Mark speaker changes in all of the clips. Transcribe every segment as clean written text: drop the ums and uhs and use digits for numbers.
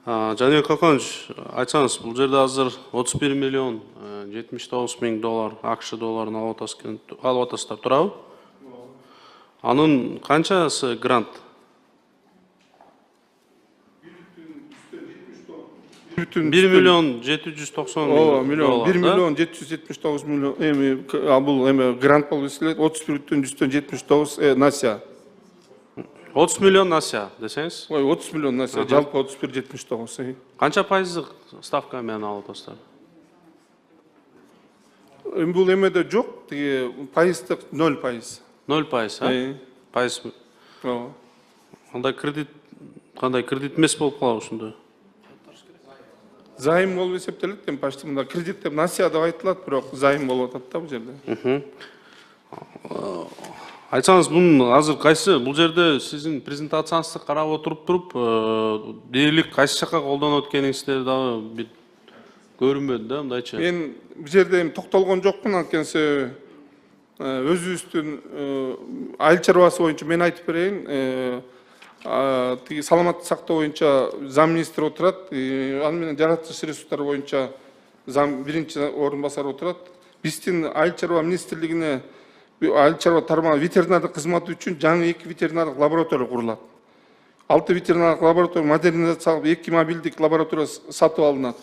Speaker 1: Жаныбек Аканович, айтсаңыз, бұл жерде азыр 31 миллион 79 мың доллар, ақш долларын алып атасыздар, турабы? Анын канчасы грант? 1 миллион 790 доллар.
Speaker 2: 1 миллион 779 миллион, бұл грант болып есіледі, 31,179 насия.
Speaker 1: 30 миллион насия, десеңіз?
Speaker 2: 30 миллион насия, жалпы 31,79.
Speaker 1: Қанша пайыздық ставкамен алып атасыздар?
Speaker 2: Бұл емеде жоқ, пайыздық 0%.
Speaker 1: 0%, пайыз. Қандай кредит емес болып қалау үшінді?
Speaker 2: Зайым болып есептеледі, почти мында кредит деп насия деп айтылады, бірақ зайым болып атады бұл жерде.
Speaker 1: Айтсаңыз, азыр қайсы, бұл жерде сіздің презентацияңызды қарап отырып, бийлик қайсы жаққа қолданып өткеніңіздер дағы көрінбеді да, мындайча.
Speaker 2: Мен бұл жерде тоқталған жоқпын, анткенсе өзүбүздүн айыл чарбасы боюнча мен айтып берейин. Саламаттык сактоо боюнча зам министр отурат, ал менен жаратылыш ресурстар боюнча зам биринчи орун басары отурат. Биздин айыл чарба министрлигине айыл чарба тармагы ветеринардык кызматы үчүн жаңы 2 ветеринардык лаборатория курулат. 6 ветеринардык лаборатория модернизациялык 2 мобилдик лаборатория сатып алынат.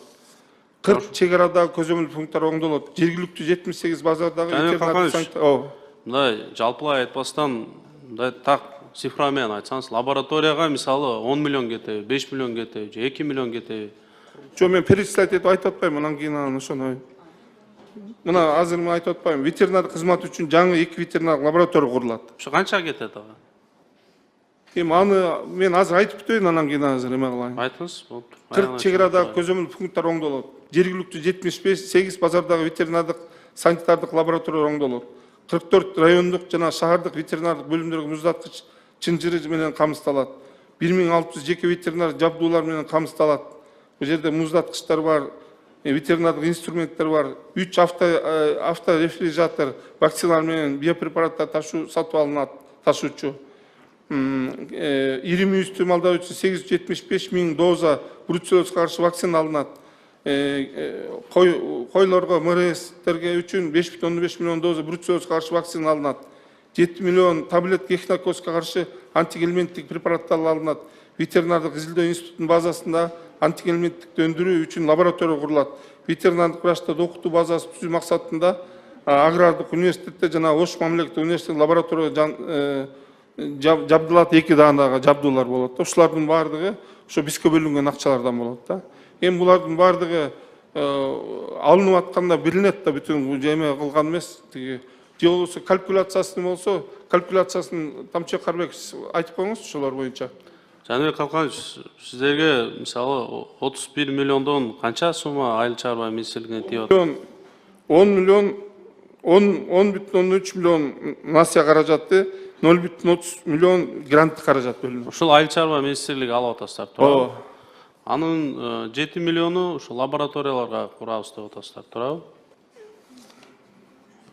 Speaker 2: 40 чек арадагы көзөмөл пункттар оңдолот. Жергиликтүү 78 базардагы ветеринардык санитар.
Speaker 1: Мындай жалпылай айтпастан, мындай так цифрамен айтсаңыз, лабораторияга мисалы 10 миллион кетеби, 5 миллион кетеби, 2 миллион кетеби.
Speaker 2: Жо, мен перечислять этип айтып атпайм, анан кийин ошону. Мына азыр мен айтып атпайм, ветеринардык кызмат үчүн жаңы 2 ветеринардык лаборатория курулат.
Speaker 1: Ошо канча кетет ага?
Speaker 2: Аны мен азыр айтып бүтөйүн, анан кийин азыр эме кылайын.
Speaker 1: Айтыңыз, болуптур.
Speaker 2: 40 чек арадагы көзөмөл пункттар оңдолот. Жергиликтүү 78 базардагы ветеринардык санитардык лаборатория оңдолот. 44 райондук жана шаардык ветеринардык бөлүмдөргө муздаткыч чынжыры менен камсыздалат. 1600 жеке ветеринар жабдуулар менен камсыздалат. Бул жерде муздаткычтар бар, ветеринардык инструменттер бар, 3 авторефрижератор, вакциналар менен биопрепараттар сатып алынат, ташуучу. Ири мүйүздү малдоо үчүн 875 000 доза бруцеллезге каршы вакцина алынат. Койлорго, МРСтерге үчүн 5,5 миллион доза бруцеллезге каршы вакцина алынат. 7 миллион таблетка эхинококкка каршы антигельминттик препараттар алынат. Ветеринардык изилдөө институтунун базасында антигельминттикти өндүрүү үчүн лаборатория курулат. Ветеринардык врачтарды окутуу базасы түзүү максатында агрардык университетте жана Ош мамлекеттик университеттин лаборатория жабдылат, 2 даандагы жабдуулар болот. Ушулардын баардыгы ошо бизге бөлүнгөн акчалардан болот да. Эми булардын баардыгы алынып атканда билинет да, бүтүн бул эме кылган эмес. Же болбосо калькуляциясын болсо, калькуляциясын Тамчыбек Карбек айтып коюңуз ошолор боюнча.
Speaker 1: Жаныбек Аканович, сиздерге мисалы 31 миллиондон канча сумма айыл чарба министрлигине тийип атат? 10,3 миллион насия каражаты, 0,30 миллион грант каражат бөлүнөт. Ушул айыл чарба министрлиги алып атасыздар, туурабы? Анын 7 миллиону ушу лабораторияларга курабыз деп атасыздар, туурабы?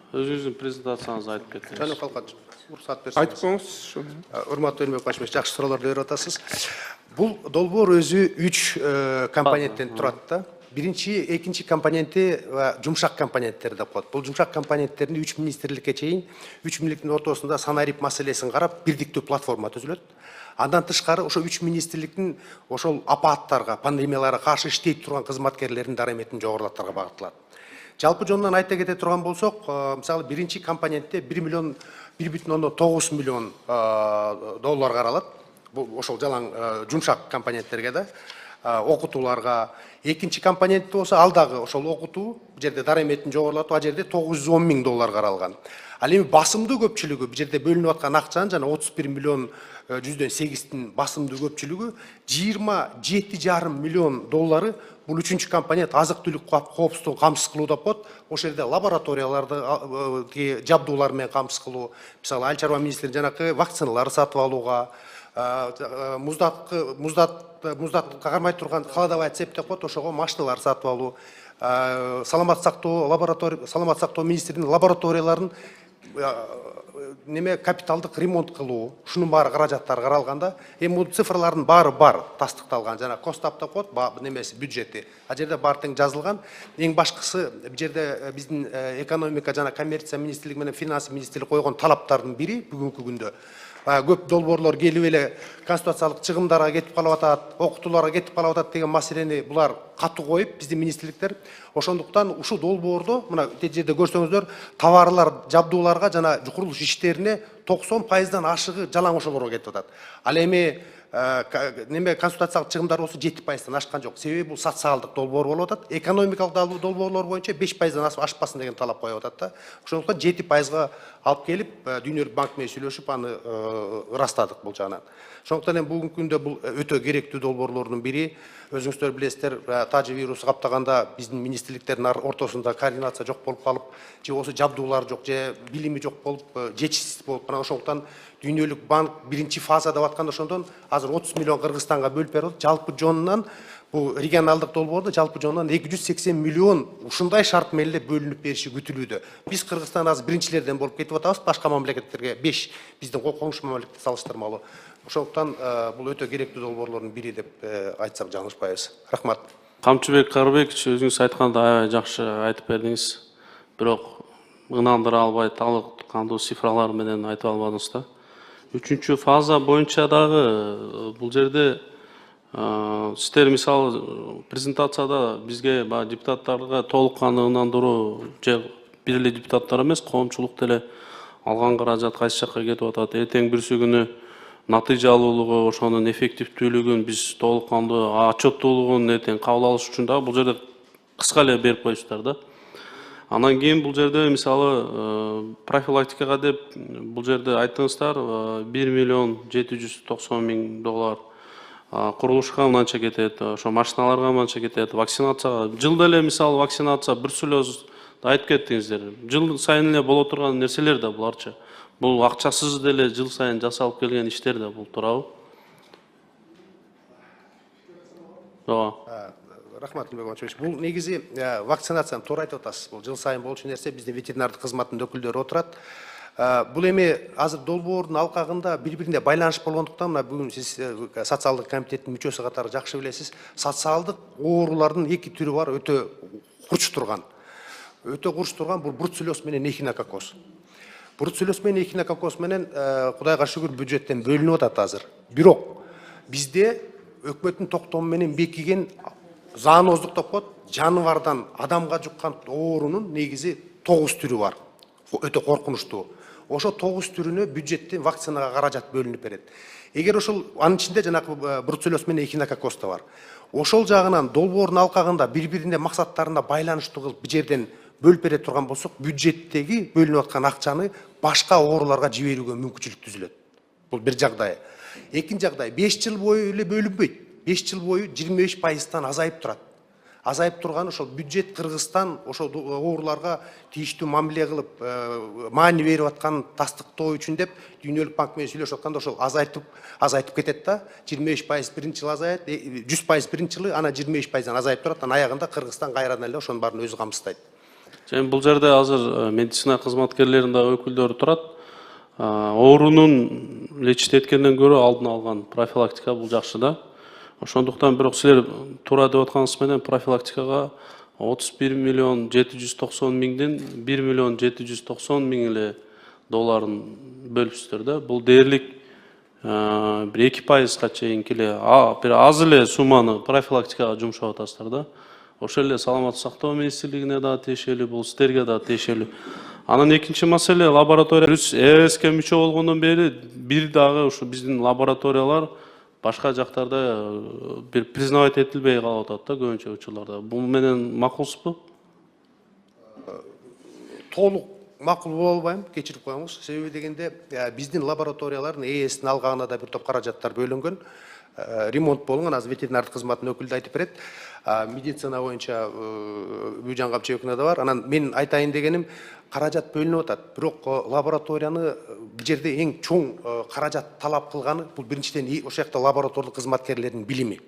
Speaker 1: Өзүңүздүн презентацияңызды айтып кетиңиз.
Speaker 3: Жаныбек Аканович, уруксат берсеңиз.
Speaker 2: Айтып коюңуз.
Speaker 3: Урматтуу Элмек Башмеш, жакшы суроолор берип атасыз. Бул долбоор өзү 3 компоненттен турат да. Биринчи, экинчи компоненти жумшак компоненттер деп коет. Бул жумшак компоненттерди 3 министрликке чейин, 3 министрликтин ортосунда санарип маселесин карап, бирдиктүү платформа түзүлөт. Андан тышкары ошо 3 министрликтин ошол апаттарга, пандемияларга каршы иштей турган кызматкерлердин дараметин жогорулаттарга багытталат. Жалпы жонунан айта кете турган болсок, мисалы биринчи компонентте 1 миллион 1,9 миллион доллар каралат. Бул ошол жалаң жумшак компоненттерге да, окутууларга. Экинчи компонент болсо ал дагы ошол окутуу, бул жерде дараметин жогорулатуу, ал жерде 910 000 доллар каралган. Ал эми басымдуу көпчүлүгү, бул жерде бөлүнүп аткан акчанын жана 31 миллион 108-тин басымдуу көпчүлүгү 27,5 миллион доллары бул үчүнчү компонент азык түлүк коопсуздугун камсыз кылуу деп коет. Ошол жерде лабораторияларды жабдуулар менен камсыз кылуу, мисалы айыл чарба министринин жанакы вакциналарды сатып алууга, муздатка кармай турган холодовая цепь деп коет, ошого машиналар сатып алуу, саламат сактоо министринин лабораторияларын неме капиталдык ремонт кылуу, ушунун баары каражаттар каралганда, эми бул цифрлардын баары бар, тастыкталган. Жана Костапта коет немеси бюджети. А жерде баары тең жазылган. Эң башкысы бул жерде биздин экономика жана коммерция министрлиги менен финанс министрлиги койгон талаптардын бири бүгүнкү күндө. Көп долбоорлор келип эле конституциялык чыгымдарга кетип калып атат, окутууларга кетип калып атат деген маселени булар катуу коюп, биздин министрликтер. Ошондуктан ушул долбоордо мына тет жерде көрсөңүздөр, товарлар, жабдууларга жана курулуш иштерине 90%дан ашыгы жалаң ошолорго кетип атат. Ал эми неме конституциялык чыгымдар болсо 7%дан ашкан жок. Себеби бул социалдык долбоор болуп атат. Экономикалык долбоорлор боюнча 5%дан ашпасын деген талап коюп атат да. Ошондуктан 7%га алып келип, Дүйнөлүк банк менен сүйлөшүп аны ырастадык бул жагынан. Ошондуктан эми бүгүнкү күндө бул өтө керектүү долбоорлордун бири. Өзүңүздөр билесиздер, тажы вирусу каптаганда биздин министрликтердин ортосунда координация жок болуп калып, же болсо жабдуулар жок, же билими жок болуп, жетишсиз болуп, мына ошондуктан Дүйнөлүк банк биринчи фаза деп атканда ошондон азыр 30 миллион Кыргызстанга бөлүп берип атат. Жалпы жонунан бул регионалдык долбоордо жалпы жонунан 280 миллион ушундай шарт менен эле бөлүнүп бериши күтүлүүдө. Биз Кыргызстан азыр биринчилерден болуп кетип атабыз, башка мамлекеттерге 5 биздин коңшу мамлекетке салыштырмалуу. Ошондуктан бул өтө керектүү долбоорлордун бири деп айтсак жаңылышпайбыз. Рахмат.
Speaker 1: Камчыбек Карыбекович, өзүңүз айтканда аябай жакшы айтып бердиңиз. Бирок ынандыра албай талкандуу цифралар менен айтып албадыңыз да. 3-чү фаза боюнча дагы бул жерде сиздер мисалы презентацияда бизге депутаттарга толук кандуу ынандыруу же бир эле депутаттар эмес, коомчулук деле алган каражат кайсы жакка кетип атат, эртең бүрсү күнү натыйжалуулугу, ошонун эффективдүүлүгүн биз толук кандуу отчеттуулугун эртең кабыл алыш үчүн дагы бул жерде кыска эле берип коюшсуздар да. Анан кийин бул жерде мисалы профилактикага деп бул жерде айттыңыздар 1 миллион 790 миң доллар курулушка мынанча кетет, ошо машиналарга мынанча кетет, вакцинацияга. Жылда эле мисалы вакцинация бруцеллез айтып кеттиңиздер. Жыл сайын эле боло турган нерселер да буларчы. Бул акчасыз деле жыл сайын жасалып келген иштер да бул, туурабы? Ооба.
Speaker 3: Рахмат, Ильбек. Бул негизи вакцинацияны туура айтып атасыз. Бул жыл сайын болчу нерсе, биздин ветеринардык кызматтын өкүлдөрү отурат. Бул эми азыр долбоордун алкагында бири-бирине байланыш болгондуктан мына бүгүн сиз социалдык комитеттин мүчөсү катары жакшы билесиз, социалдык оорулардын эки түрү бар, өтө курч турган. Бул бруцеллез менен эхинококоз. Бруцеллез менен эхинококоз менен Кудайга шүгүр бюджеттен бөлүнүп атат азыр. Бирок бизде өкмөттүн токтому менен бекиген зооноздук деп коет, жаныбардан адамга жуккан оорунун негизи 9 түрү бар. Өтө коркунучтуу. Ошо 9 түрүнө бюджеттен вакцинага каражат бөлүнүп берет. Эгер ошол анын ичинде жанагы бруцеллез менен эхинококоз да бар. Ошол жагынан долбоордун алкагында бири-бирине максаттарына байланыштуу кылып бир жерден бөлүп бере турган болсок, бюджеттеги бөлүнүп аткан акчаны башка ооруларга жиберүүгө мүмкүнчүлүк түзүлөт. Бул бир жагдай. Экинчи жагдай, 5 жыл бою эле бөлүнбөйт. 5 жыл бою 25%-тан азайып турат. Азайып турган ошол бюджет Кыргызстан ошол ооруларга тийиштүү мамиле кылып, маани берип атканын тастыктоо үчүн деп Дүйнөлүк банк менен сүйлөшүп атканда ошол азайтып кетет да. 25% биринчи жыл азайат, 100% биринчи жылы, анан 25%-дан азайып турат. Анан аягында Кыргызстан кайрадан эле ошонун баарын өзү камсыздайт.
Speaker 1: Жана бул жерде азыр медицина кызматкерлеринин да өкүлдөрү турат. Оорунун лечит эткенден көрө алдын алган профилактика бул жакшы да. Ошондуктан бирок силер туура деп атканыңыз менен профилактикага 31 миллион 790 миңден 1 миллион 790 миң эле долларын бөлүпсүздөр да. Бул дээрлик бир 2%га чейинки эле бир аз эле сумманы профилактикага жумшап атасыздар да. Ошол эле саламаттык сактоо министрлигине да тиешелүү, бул сиздерге да тиешелүү. Анан экинчи маселе лаборатория. ЭСК мүчө болгондон бери бир дагы ушу биздин лабораториялар башка жактарда бир признавать этилбей калып атат да көбүнчө учурларда. Бул менен макулсузбу?
Speaker 3: Толук макул боло албайм, кечирип коюңуз. Себеби дегенде биздин лабораториялардын ЭСтин алгагына да бир топ каражаттар бөлүнгөн. Ремонт болгон, азыр ветеринардык кызматтын өкүлү айтып берет. Медицина боюнча Бүйжан Камчыбековна да бар. Анан мен айтайын дегеним, каражат бөлүнүп атат. Бирок лабораторияны бул жерде эң чоң каражат талап кылганы бул биринчиден ошол жакта лабораториялык кызматкерлердин билими.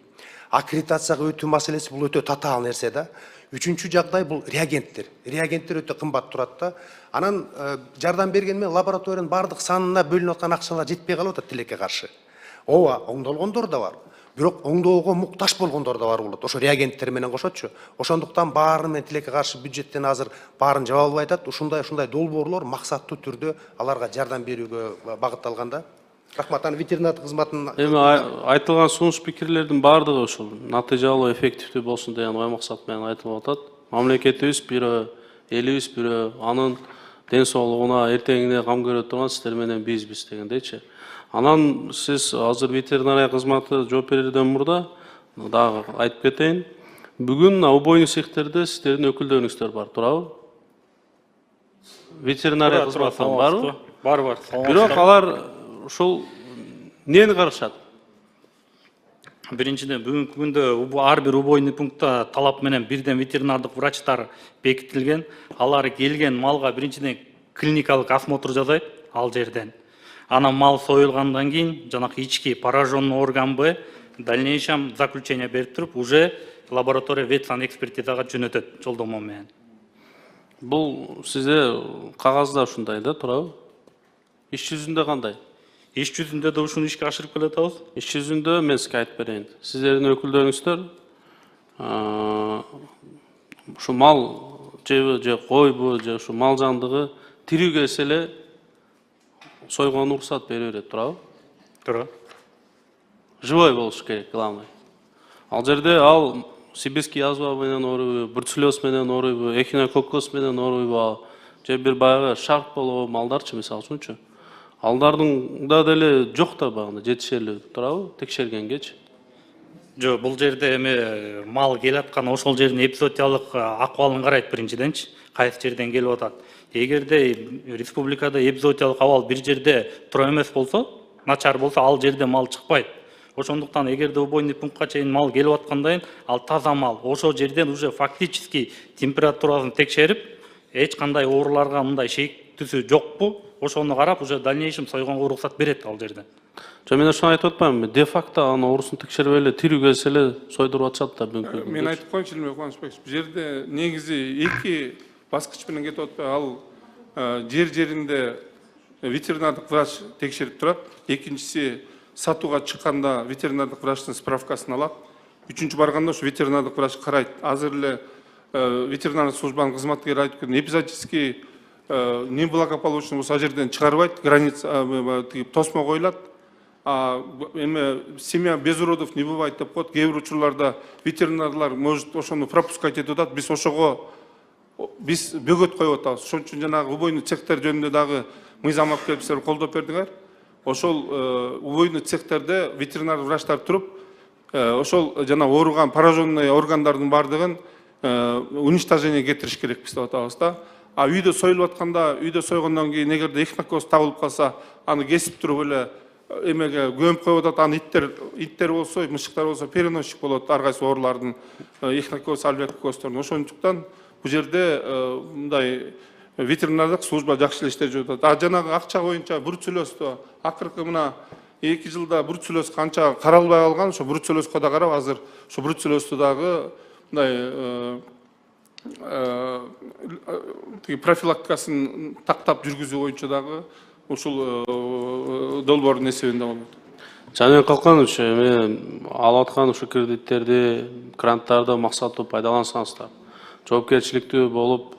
Speaker 3: аккредитацияга өтүү маселеси бул өтө татаал нерсе да. Үчүнчү жагдай бул реагенттер. Реагенттер өтө кымбат турат да. Анан жардам берген менен лабораториянын бардык санына бөлүнүп аткан акчалар жетпей калып атат тилекке каршы. Ооба, оңдолгондор да бар. Бирок оңдоого муктаж болгондор да бар болот. Ошо реагенттер менен кошотчу. Ошондуктан баары менен тилекке каршы бюджеттен азыр баарын жаба албай атат. Ушундай долбоорлор максаттуу түрдө аларга жардам берүүгө багытталган да. Рахмат, аны ветеринардык кызматтын
Speaker 1: айтылган сунуш пикирлердин баардыгы ушул натыйжалуу, эффективдүү болсун деген ой максат менен айтылып атат. Мамлекетибиз бирөө, элибиз бирөө, анын ден соолугуна эртеңине кам көрө турган сиздер менен бизбиз дегендейчи. Анан сиз азыр ветеринария кызматы жооп берүүдөн мурда дагы айтып кетейин. Бүгүн убойный цехтерде сиздердин өкүлдөрүңүздөр бар, туурабы? Ветеринария кызматынан барбы?
Speaker 4: Бар.
Speaker 1: Бирок алар ушул нени карашат?
Speaker 4: Биринчиден бүгүнкү күндө ар бир убойный пунктта талап менен бирден ветеринардык врачтар бекитилген. Алар келген малга биринчиден клиникалык осмотр жасайт ал жерден. Анан мал союлгандан кийин жанакы ички пораженный орган Б дальнейшем заключение берип туруп уже лаборатория ветсанэкспертизага жөнөтөт жолдомо менен.
Speaker 1: Бул сизде кагазда ушундай да, туурабы? Иш жүзүндө кандай?
Speaker 4: Иш жүзүндө да ушуну ишке ашырып келатабыз.
Speaker 1: Иш жүзүндө мен сизге айтып берейин. Сиздердин өкүлдөрүңүздөр ушу мал же койбу же ушу мал жандыгы тирүү келсе эле сойгонго уруксат бере берет, туурабы?
Speaker 4: Туура.
Speaker 1: Живой болуш керек, главный. Ал жерде ал сибирский язва менен ооруйбу, бруцеллез менен ооруйбу, эхинококкоз менен ооруйбу, же бир баягы шарк болобу малдарчы мисалы үчүнчү. Алдардын да деле жок да багында жетишерлүү, туурабы? Текшергенгечи.
Speaker 4: Жок, бул жерде эми мал келаткан ошол жердин эпизоотиялык акыбалын карайт биринчиденчи, кайсы жерден келип атат. Эгерде республикада эпизоотиялык абал бир жерде тура эмес болсо, начар болсо, ал жерде мал чыкпайт. Ошондуктан эгерде убойный пунктка чейин мал келип аткандан кийин ал таза мал, ошол жерден уже фактически температурасын текшерип, эч кандай ооруларга мындай шейик түсү жокпу, ошону карап уже дальнейшем сойгонго уруксат берет ал жерден.
Speaker 1: Мен ошону айтып атпаймынбы, де факто аны оорусун текшербей эле тирүү келсе эле сойдуруп атышат да бүгүнкү.
Speaker 2: Мен айтып коеюнчу Илимбек Кубанычбекович, бул жерде негизи эки баскыч менен кетип атпайбы? Ал жеринде ветеринардык врач текшерип турат. Экинчиси сатууга чыкканда ветеринардык врачтын справкасын алат. Үчүнчү барганда ушу ветеринардык врач карайт. Азыр эле ветеринардык службанын кызматкери айтып кеткен, эпизодический неблагополучный болсо ал жерден чыгарбайт, граница тосмо коюлат. Эми семья без уродов не бывает деп коет. Кээ бир учурларда ветеринарлар может ошону пропускать этип атат. Биз ошого бөгөт коюп атабыз. Ошон үчүн жанагы убойный цехтер жөнүндө дагы мыйзам алып келип силер колдоп бердиңер. Ошол убойный цехтерде ветеринар врачтар туруп, ошол жана ооруган пораженный органдардын бардыгын уничтожение кетириш керекпиз деп атабыз да. А үйдө союлуп атканда, үйдө сойгондон кийин эгерде эхинококкоз табылып калса, аны кесип туруп эле эмеге көмүп коюп атат. Аны иттер болсо, мышыктар болсо переносчик болот ар кайсы оорулардын, эхинококкоз, альвеококкоздордун. Ошондуктан бул жерде мындай ветеринардык служба жакшы иштеп жүрүп атат. Жанагы акча боюнча бруцеллезду акыркы мына 2 жылда бруцеллез канча каралбай калган, ошо бруцеллезго да карап, азыр ошо бруцеллезду дагы мындай профилактикасын тактап жүргүзүү боюнча дагы ушул долбоордун эсебинде болот.
Speaker 1: Жанен Калканович, эми алып аткан ушу кредиттерди, гранттарды максаттуу пайдалансаңыздар, жоопкерчиликтүү болуп,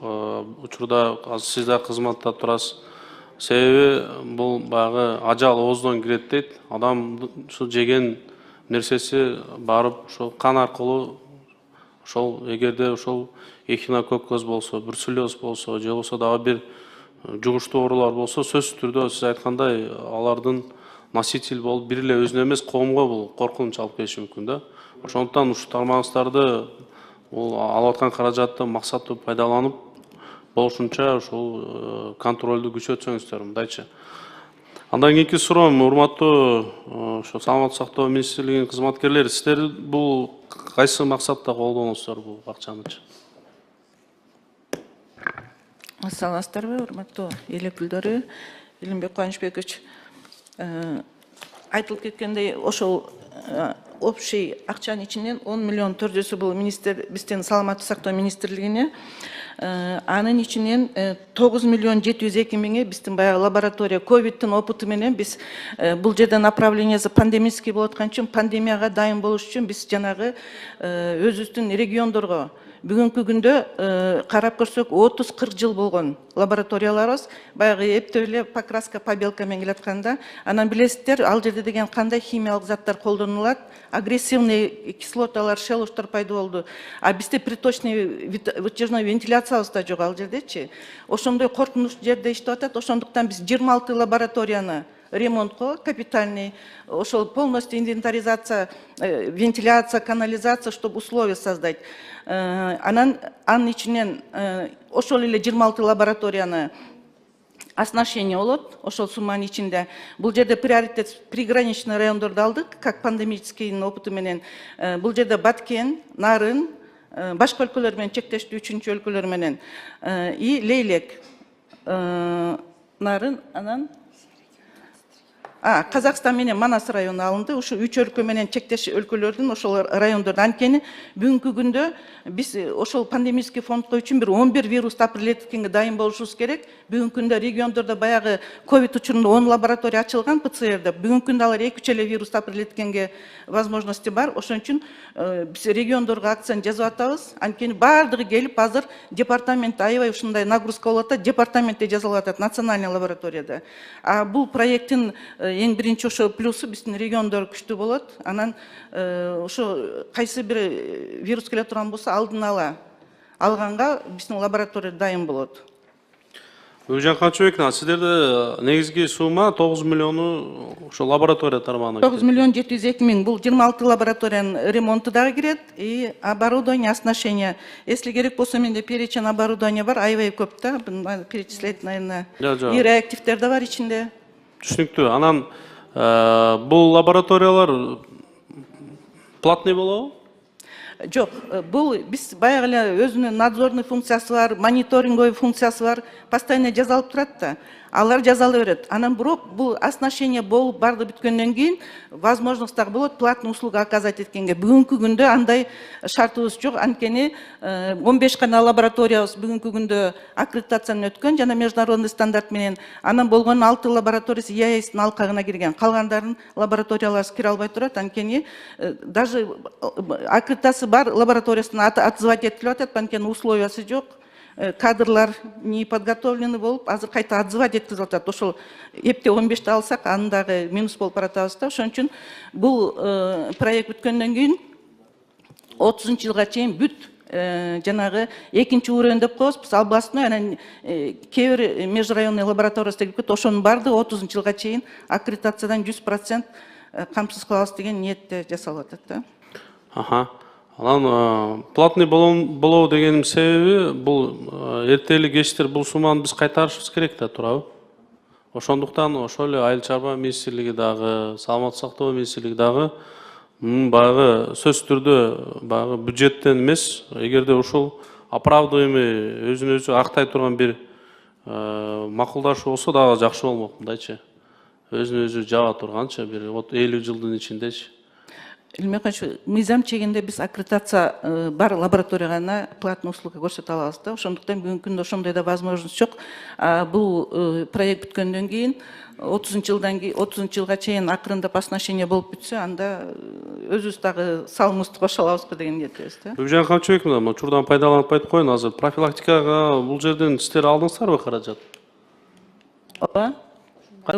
Speaker 1: учурда азыр сиз да кызматта турасыз. Себеби бул баягы ажал ооздон кирет дейт. Адам ушу жеген нерсеси барып ошол кан аркылуу, ошол эгерде ошол эхинококкоз болсо, бруцеллез болсо, же болсо дагы бир жугуштуу оорулар болсо, сөзсүз түрдө сиз айткандай алардын носитель болуп бир эле өзүнө эмес коомго бул коркунуч алып келиши мүмкүн да. Ошондуктан ушу тармагыңыздарды бул алып аткан каражатты максаттуу пайдаланып, болушунча ушул контролду күчөтсөңүздөр мындайчы. Андан кийинки суроом, урматтуу ошо саламаттык сактоо министрлигинин кызматкерлери, сиздер бул кайсы максатта колдоносуздар бул акчанычы?
Speaker 5: Саламатсыздарбы, урматтуу эл өкүлдөрү, Илимбек Кубанычбекович. Айтылып кеткендей, ошол общий акчанын ичинен 10 миллион 400 бул биздин саламаттык сактоо министрлигине, анын ичинен 9 миллион 702 миңи биздин баягы лаборатория ковидтин опыту менен биз бул жерде направлениясы пандемический болуп аткан үчүн пандемияга дайын болуш үчүн биз жанагы өзүбүздүн региондорго бүгүнкү күндө карап көрсөк 30-40 жыл болгон лабораторияларыбыз баягы эптеп эле покраска побелка менен келатканда, анан билесиздер, ал жерде деген кандай химиялык заттар колдонулат, агрессивный кислоталар, шелуштар пайда болду. А бизде приточный вытяжной вентиляциябыз да жок ал жердечи. Ошондой коркунуч жерде иштеп атат. Ошондуктан биз 26 лабораторияны ремонтко, капитальный, ошол полностью инвентаризация, вентиляция, канализация, чтобы условия создать. Анын ичинен ошол эле 26 лабораторияны оснащение болот, ошол сумманын ичинде. Бул жерде приоритет приграничный райондорду алдык, как пандемический опыту менен. Бул жерде Баткен, Нарын, башка өлкөлөр менен чектештүү 3-чү өлкөлөр менен и Лейлек, Нарын, анан Казакстан менен Манас району алынды. Ушул 3 өлкө менен чектеш өлкөлөрдүн ошол райондордо. Анткени бүгүнкү күндө биз ошол пандемический фондко үчүн бир 11 вирус апрелеткенге дайын болушубуз керек. Бүгүнкү күндө региондордо баягы ковид учурунда 10 лаборатория ачылган ПЦРде. Бүгүнкү күндө алар 2-3 эле вирус апрелеткенге возможности бар. Ошон үчүн биз региондорго акцент жазып атабыз. Анткени баардыгы келип азыр департамент аябай ушундай нагрузка болуп атат. Департаментте жазылып атат национальный лабораторияда. А бул проекттин эң биринчи ошо плюсу биздин региондор күчтүү болот. Анан ошо кайсы бир вирус келе турган болсо алдын ала алганга биздин лаборатория дайын болот.
Speaker 1: Бүйжан Качыбековна, сиздерде негизги сумма 9 миллиону ошо лаборатория тармагына
Speaker 5: 9 миллион 702 миң. Бул 26 лабораториянын ремонту дагы кирет и оборудование, оснащение. Если керек болсо менде перечень оборудования бар, аябай көп да, перечислять, наверное. И реактивдер да бар ичинде.
Speaker 1: Түшүнүктүү. Анан бул лабораториялар платный болобу?
Speaker 5: Жок, бул биз баягы эле өзүнүн надзорный функциясы бар, мониторинговый функциясы бар, постоянно жазалып турат да. Алар жазала берет. Анан бирок бул оснащение болуп барды бүткөндөн кийин возможность дагы болот платный услуга оказать эткенге. Бүгүнкү күндө андай шартыбыз жок. Анткени 15 гана лабораториябыз бүгүнкү күндө аккредитациядан өткөн жана международный стандарт менен. Анан болгон 6 лабораториясы ИАЭСтин алкагына кирген. Калгандарын лабораториялар кире албай турат. Анткени даже аккредитация бар лабораториясына отзывать этилип атат, анткени условиясы жок. Кадрлар не подготовлены болуп, азыр кайта отзывать эткизип атат. Ошол эпте 15-ти алсак, аны дагы минус болуп баратабыз да. Ошон үчүн бул проект бүткөндөн кийин 30-жылга чейин бүт жанагы экинчи уровень деп коебуз. Биз областной, анан кээ бир межрайонный лабораториясы келип кетти. Ошонун бардыгы 30-жылга чейин аккредитациядан 100% камсыз кылабыз деген ниетте жасалып атат да.
Speaker 1: Анан платный болобу дегеним себеби бул эртели кечтер бул сумманы биз кайтарышыбыз керек да, туурабы? Ошондуктан ошол эле Айыл чарба министрлиги дагы, саламаттык сактоо министрлиги дагы баягы сөзсүз түрдө баягы бюджеттен эмес, эгерде ушул оправдываемый өзүн өзү актай турган бир макулдашуу болсо дагы жакшы болмок мындайчы. Өзүн өзү жаба турганчы бир 50 жылдын ичиндечи.
Speaker 5: Мыйзам чегинде биз аккредитация бар лабораторияга гана платный услуга көрсөтө алабыз да. Ошондуктан бүгүнкү күндө ошондой да возможность жок. Бул проект бүткөндөн кийин 30-жылга чейин акырындап оснащение болуп бүтсө, анда өзүбүз дагы салымыбызды кошо алабызбы деген ниеттебиз да.
Speaker 1: Бүйжан Качыбековна, учурдан пайдаланып айтып коеюн, азыр профилактикага бул жерден сиздер алдыңыздарбы каражат?
Speaker 5: Ооба.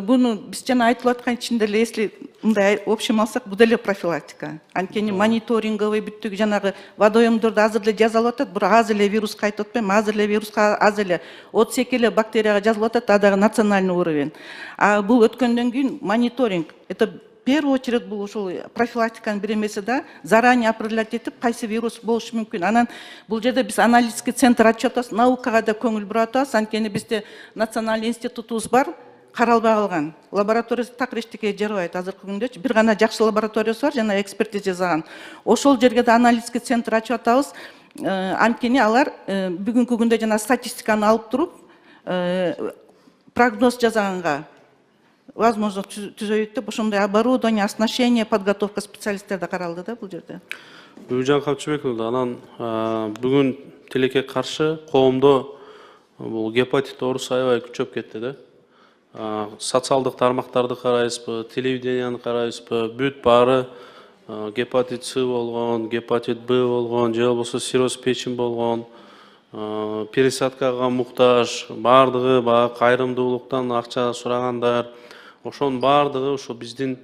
Speaker 5: Буну биз жана айтылып аткан ичинде эле, если мындай общем алсак, бул деле профилактика. Анткени мониторинговый бүттүк жанагы водоемдордо азыр эле жазылып атат, бирок аз эле вируска айтып атпайм, азыр эле вируска аз эле 32 эле бактерияга жазылып атат, дагы национальный уровень. А бул өткөндөн кийин мониторинг, это в первую очередь бул ушул профилактиканын бир эмеси да, заранее определять этип кайсы вирус болушу мүмкүн. Анан бул жерде биз аналитический центр ачып атабыз, наукага да көңүл буруп атабыз. Анткени бизде национальный институтубуз бар, каралбай калган. Лабораториясы так эчтеке жарабайт азыркы күндө. Бир гана жакшы лабораториясы бар, жана экспертиза жасаган. Ошол жерге да аналитический центр ачып атабыз. Анткени алар бүгүнкү күндө жана статистиканы алып туруп прогноз жасаганга возможность түзөйт деп ошондой оборудование, оснащение, подготовка специалисттер да каралды да бул жерде.
Speaker 1: Бүйжан Камчыбекұлы, анан бүгүн тилекке каршы коомдо бул гепатит оорусу аябай күчөп кетти да. Социалдык тармактарды карайбызбы, телевиденияны карайбызбы, бүт баары гепатит С болгон, гепатит Б болгон, же болбосо цирроз печень болгон, пересадкага муктаж, баардыгы баягы кайрымдуулуктан акча сурагандар, ошонун баардыгы ошо биздин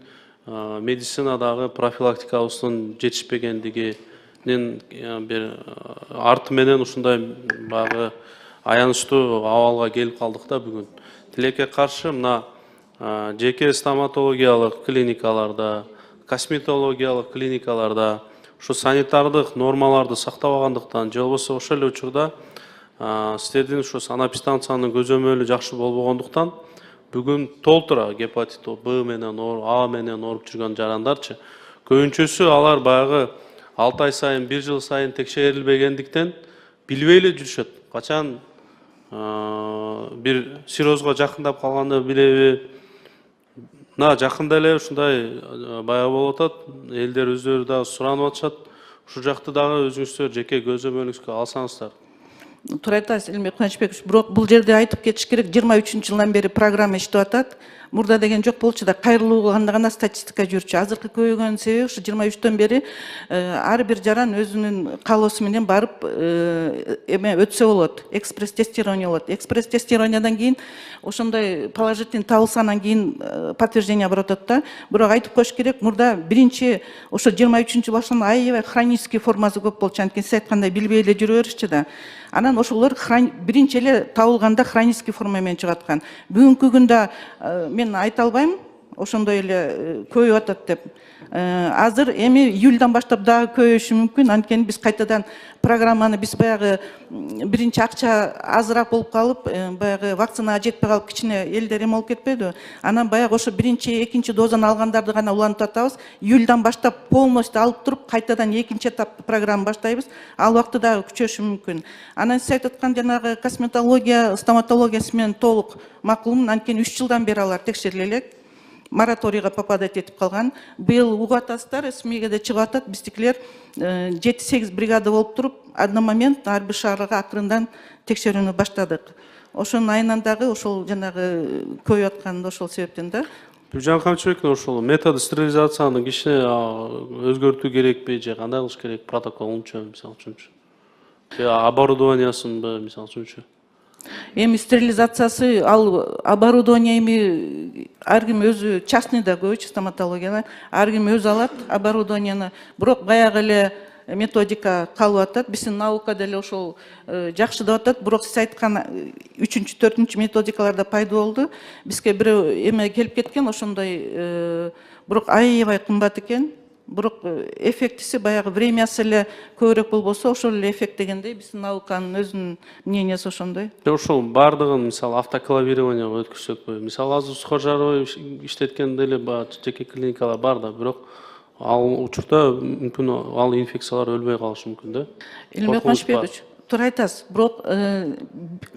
Speaker 1: медицинадагы профилактикабыздын жетишпегендигинин бир арты менен ушундай баягы аянычтуу абалга келип калдык да бүгүн. Тилекке каршы мына жеке стоматологиялык клиникаларда, косметологиялык клиникаларда ушу санитардык нормаларды сактабагандыктан, же болбосо ошол эле учурда сиздердин ушу санэпидстанциянын көзөмөлү жакшы болбогондуктан бүгүн толтура гепатит Б менен А менен ооруп жүргөн жарандарчы көбүнчөсү алар баягы 6 ай сайын, 1 жыл сайын текшерилбегендиктен билбей эле жүрүшөт. Качан бир циррозго жакындап калганды билеби. Мына жакында эле ушундай баягы болуп атат. Элдер өздөрү дагы суранып атышат. Ушул жакты дагы өзүңүздөр жеке көзөмөлүңүзгө алсаңыздар.
Speaker 5: Туура айтасыз, Илимбек Кубанычбекович, бирок бул жерде айтып кетиш керек, 23-жылдан бери программа иштеп атат. Мурда деген жок болчу да, кайрылуу кылганда гана статистика жүрчү. Азыркы көбөйгөн себеби ушу 23-төн бери ар бир жаран өзүнүн каалоосу менен барып өтсө болот. Экспресс тестирование болот. Экспресс тестированиядан кийин ошондой положительный табылсанан кийин подтверждение бар атат да. Бирок айтып коюш керек, мурда биринчи ошо 23-жыл башынан аябай хронический формасы көп болчу. Анткени сиз айткандай билбей эле жүрө беришчи да. Анан ошолор биринчи эле табылганда хронический форма менен чыгаткан. Бүгүнкү күндө мен айта албайм, ошондой эле көбөйүп атат деп. Азыр эми июльдан баштап дагы көбөйүшү мүмкүн. Анткени биз кайтадан программаны биз баягы биринчи акча азыраак болуп калып, баягы вакцинага жетпей калып кичине элдер эме болуп кетпеди. Анан баягы ошо биринчи, экинчи дозаны алгандарды гана улантып атабыз. Июльдан баштап полностью алып туруп, кайтадан экинчи этап программа баштайбыз. Ал убакта дагы күчөшү мүмкүн. Анан сиз айтып аткан жанагы косметология, стоматологиясы менен толук макулмун. Анткени 3 жылдан бери алар текшериле элек. Мораторийга попадать этип калган. Быйыл угуп атасыздар, СМИге да чыгып атат. Биздикилер 7-8 бригада болуп туруп, одномомент ар бир шаарга акырындан текшерүүнү баштадык. Ошонун айынан дагы ошол жанагы көбөйүп атканы ошол себептен да.
Speaker 1: Бүйжан Камчыбекұлы, ошол методу стерилизацияны кичине өзгөртүү керекпи же кандай кылыш керек? Протоколунчу, мисалы үчүнчү. Же оборудованиясынбы, мисалы үчүнчү.
Speaker 5: Эми стерилизациясы, ал оборудование эми ар ким өзү частный да көбүчү стоматологияда, ар ким өзү алат оборудованияны. Бирок баягы эле методика калып атат. Биздин наука деле ошол жакшы деп атат. Бирок сиз айткан 3-чү, 4-чү методикаларда пайда болду. Бизге бирөө эме келип кеткен ошондой, бирок аябай кымбат экен. Бирок эффектиси баягы времясы эле көбүрөөк болбосо, ошол эле эффект дегендей биздин науканын өзүнүн мнениясы ошондой.
Speaker 1: Ошол бардыгын мисалы автоклавированияга өткөзсөкпү. Мисалы азыр Сухожарова иштеткен деле жеке клиникалар бар да, бирок ал учурда мүмкүн ал инфекциялар өлбөй калышы мүмкүн да.
Speaker 5: Илимбек Кубанычбекович, туура айтасыз. Бирок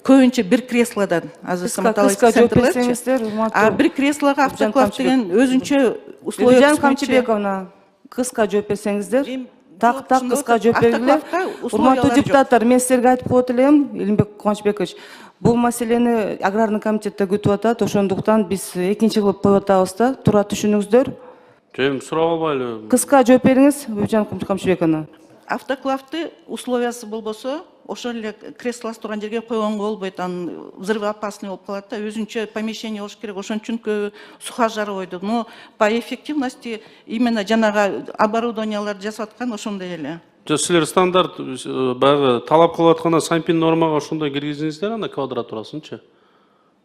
Speaker 5: көбүнчө бир креслодан азыр стоматология центрлерчи. Бир креслого автоклав деген өзүнчө условия.
Speaker 6: Бүйжан Камчыбековна, кыска жооп берсеңиздер. Так кыска жооп бергиле. Урматтуу депутаттар, мен силерге айтып коет элем, Илимбек Кубанычбекович, бул маселени аграрный комитетте күтүп атат. Ошондуктан биз экинчи кылып коюп атабыз да. Туура түшүнүңүздөр.
Speaker 1: Жөн сурап албайлы.
Speaker 6: Кыска жооп бериңиз, Бүйжан Камчыбековна.
Speaker 5: Автоклавды условиясы болбосо, ошол эле креслосы турган жерге койгонго болбойт. Анын взрывоопасный болуп калат да, өзүнчө помещение болуш керек. Ошон үчүн көбү Сухожарова ойду. Но по эффективности именно жанагы оборудованияларды жасап аткан ошондой эле.
Speaker 1: Силер стандарт баягы талап кылып атканда санпин нормага ошондой киргизиңиздер анда квадратурасынчы.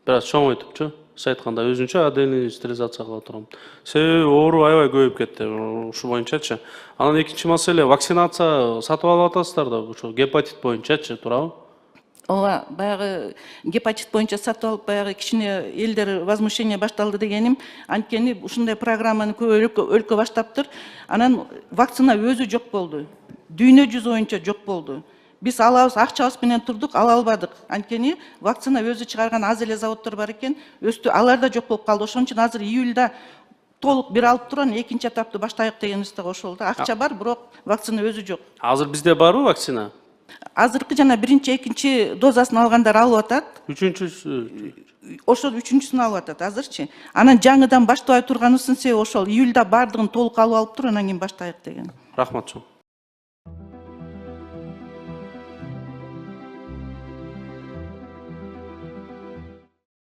Speaker 1: Бир аз чоңойтупчу. Сиз айтканда өзүнчө отдельный стерилизация кыла турам. Себеби оору аябай көбөйүп кетти ушу боюнчачы. Анан экинчи маселе, вакцинация сатып алып атасыздар да, ушу гепатит боюнчачы, туурабы?
Speaker 5: Ооба, баягы гепатит боюнча сатып алып, баягы кичине элдер возмущение башталды дегеним, анткени ушундай программаны көп өлкө баштаптыр. Анан вакцина өзү жок болду. Дүйнө жүзү боюнча жок болду. Биз алабыз, акчабыз менен турдук, ала албадык. Анткени вакцина өзү чыгарган аз эле заводдор бар экен, өстү, алар да жок болуп калды. Ошон үчүн азыр июлда толук бир алып турган экинчи этапты баштайык дегенибизде ошол да. Акча бар, бирок вакцина өзү жок.
Speaker 1: Азыр бизде барбы вакцина?
Speaker 5: Азыркы жана биринчи, экинчи дозасын алгандар алып атат.
Speaker 1: Үчүнчүсү
Speaker 5: Ошол үчүнчүсүн алып атат азырчы. Анан жаңыдан баштабай турганыбыздын себеби ошол июлда бардыгын толук алып туруп, анан кийин баштайык деген.
Speaker 1: рахмат чоң.